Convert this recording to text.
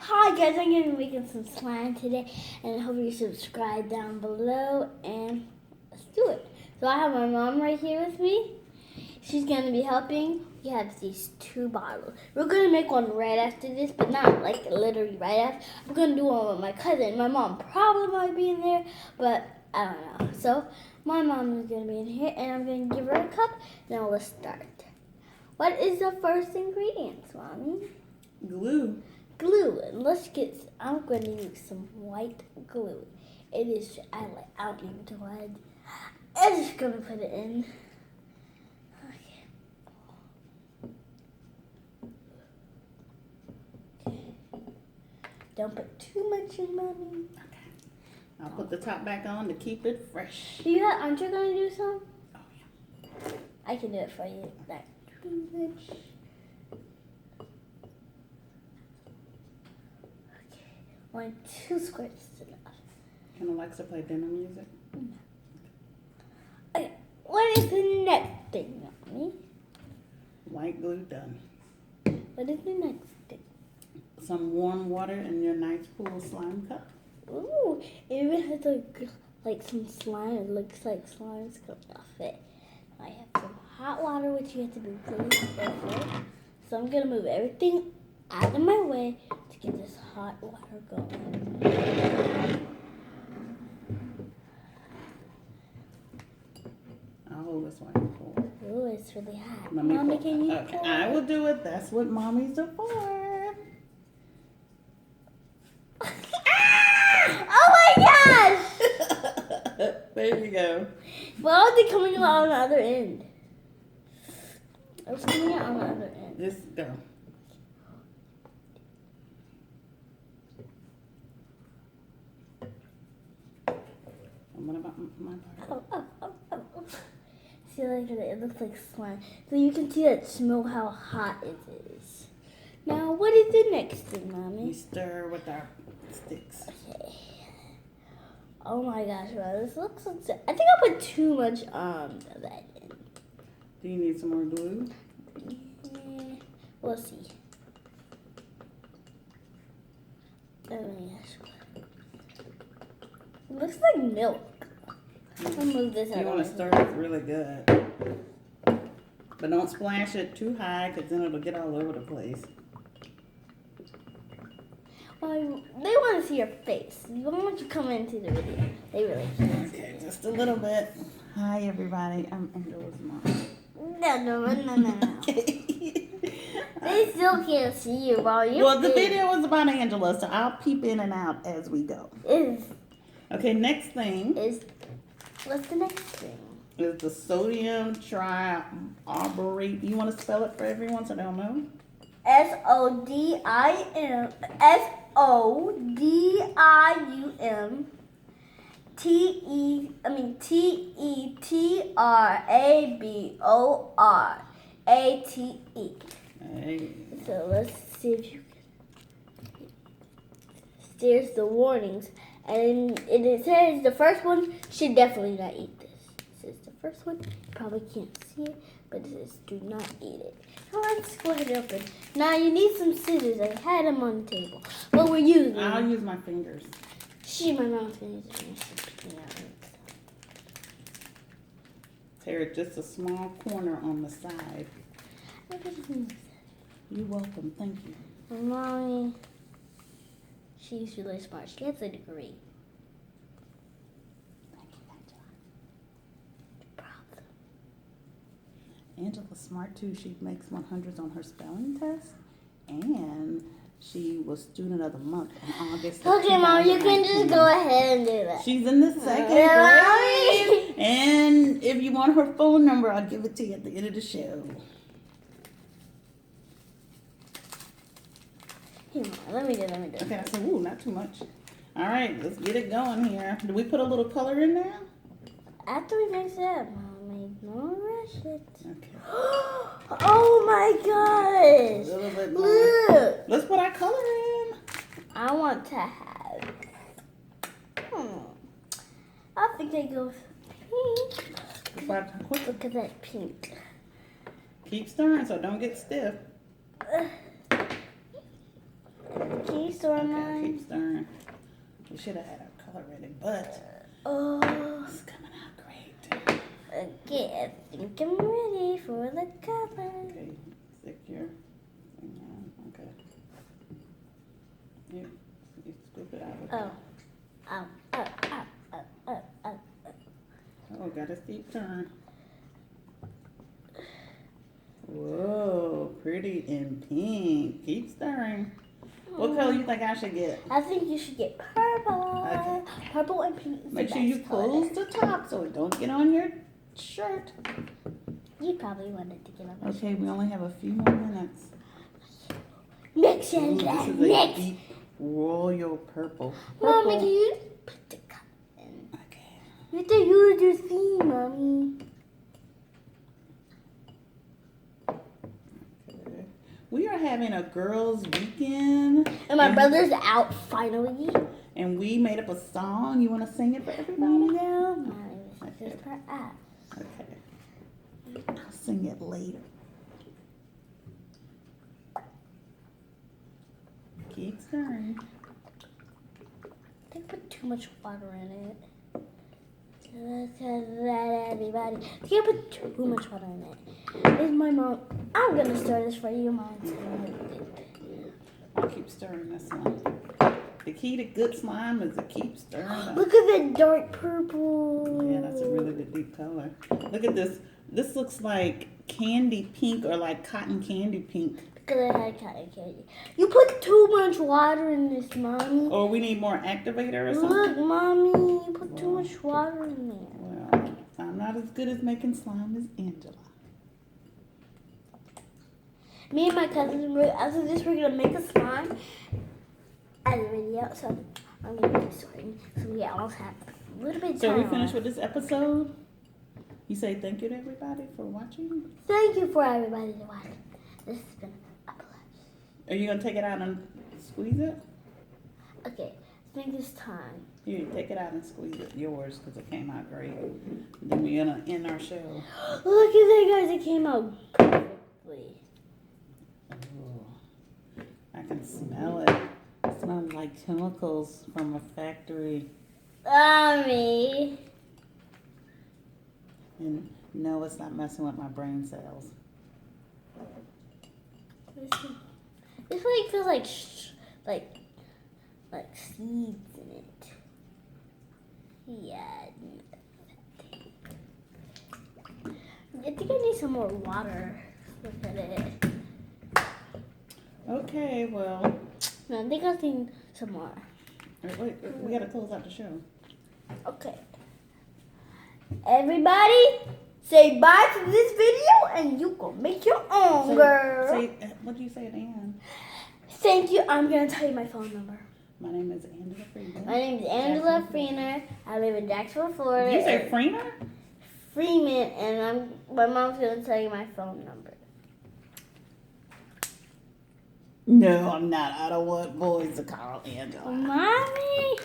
Hi guys, I'm going to be making some slime today, and I hope you subscribe down below, and let's do it. So I have my mom right here with me. She's going to be helping. We have these 2 bottles. We're going to make one right after this, but not like literally right after. I'm going to do one with my cousin. My mom probably might be in there, but I don't know. So my mom is going to be in here, and I'm going to give her a cup. Now let's start. What is the first ingredients, Mommy? Glue. Glue. And I'm going to use some white glue. It is, I don't even know what I'm just going to put it in. Okay. Don't put too much in, Mommy. Okay. I'll put the top back on to keep it fresh. Aren't you going to do some? Oh, yeah. I can do it for you. Not too much. Okay. 2 squirts is enough. Can Alexa play dinner music? Okay. What is the next thing, Mommy? White glue done. What is the next thing? Some warm water in your nice pool slime cup. Ooh, it even has like some slime. It looks like slime's coming off it. I have some hot water, which you have to be really careful. So I'm gonna move everything out of my way to get this hot water going. I'll hold this one for. Ooh, it's really hot. Let me Mommy, pour. can you Okay, pour? I will do it. That's what mommies are for. Oh my gosh! There you go. Why was it coming out on the other end? It was coming out on the other end. Just go. And what about my part? Oh. See, it looks like slime. So you can see that smell how hot it is. Now, what is the next thing, We Mommy? stir with our sticks. Okay. Oh my gosh, wow, this looks like I think I put too much of that in. Do you need some more glue? We'll see. Oh my gosh. It looks like milk. I'll move this out. You of want my to stir it really good. But don't splash it too high because then it'll get all over the place. Well, they want to see your face. You don't want you to come into the video. They really can't. Okay, just a little bit. Hi, everybody. I'm Angela's mom. No. Okay. They still can't see you while you're Well, the video is about Angela, so I'll peep in and out as we go. Okay, next thing What's the next thing? is the sodium triarborate. You want to spell it for everyone so they'll know? Tetraborate. Hey. So let's see if you can. There's the warnings, and it says the first one should definitely not eat this. It says the first one, you probably can't see it, but it says do not eat it. So let's go ahead and open. Now you need some scissors. I had them on the table, but we're using them. I'll use my fingers. My mom's gonna use it. Tear just a small corner on the side. You're welcome. Thank you. My mommy, she's really smart. She has a degree. Thank you, Angela. Angela's smart too. She makes 100s on her spelling test, and she was student of the month in August. Okay, Mom, you can just go ahead and do that. She's in the second grade, and if you want her phone number, I'll give it to you at the end of the show. Here, Mom, let me do it. Okay, I said, ooh, not too much. All right, let's get it going here. Do we put a little color in there? After we mix it up, Mommy, don't rush it. Okay. Oh my A gosh! little bit more. Look! Let's put our color in. I want to have. I think I go pink. Look at that pink. Keep stirring so don't get stiff. Can you me stir Okay, mine. keep stirring. We should have had our color ready, but Oh, it's coming out great. okay. I think I'm ready for the color. Okay, stick your thing on. Okay. You scoop it out. Okay. Oh, oh. Oh, gotta keep stirring. Whoa, pretty and pink. Keep stirring. What color you think I should get? I think you should get purple. Okay. Purple and pink. Is Make the sure you best color. close the top so it don't get on your shirt. You probably wanted to get on my Okay, we only have a few more minutes. Mix Ooh, it. this is a Mix. deep royal purple. Mommy, can Purple. you put the color in? Okay. You have to use your theme, Mommy. Okay. We are having a girls' weekend, And my brother's out finally. and we made up a song. You want to sing it for everybody? No, Mommy, this is her app. Okay. I'll sing it later. Keep stirring. They put too much water in it. Look at that, everybody. They can't put too much water in it. Is my mom? I'm gonna stir this for you, Mom. I'll keep stirring this one. The key to good slime is to keep stirring. Look at the dark purple. Yeah, that's a really good deep color. Look at this. This looks like candy pink or like cotton candy pink. Because I had cotton candy. You put too much water in this, Mommy. Or we need more activator or something. Look, Mommy, you put too much water in there. Well, I'm not as good at making slime as Angela. Me and my cousin, after this, we're gonna make a slime as a video. So I'm gonna be starting. So we almost have a little bit of So time. we finished with this episode. You say thank you to everybody for watching. Thank you for everybody to watch. This has been a pleasure. Are you gonna take it out and squeeze it? Okay, I think it's time. Here, take it out and squeeze it. Yours, because it came out great. Then we're gonna end our show. Look at that, guys! It came out perfectly. Ooh, I can smell it. It smells like chemicals from a factory. Mommy. And no, it's not messing with my brain cells. This like feels like like seeds in it. Yeah. I think I need some more water. Look at it. Okay, well, No, I think I need some more. wait, we gotta close out the show. Okay. Everybody, say bye to this video and you go make your own, girl. What do you say at the end? Thank you. I'm going to tell you my phone number. My name is Angela Freeman. My name is Angela Freeman. I live in Jacksonville, Florida. Did you say Freeman? Freeman, and my mom's going to tell you my phone number. No, I'm not. I don't want boys to call Angela. Mommy.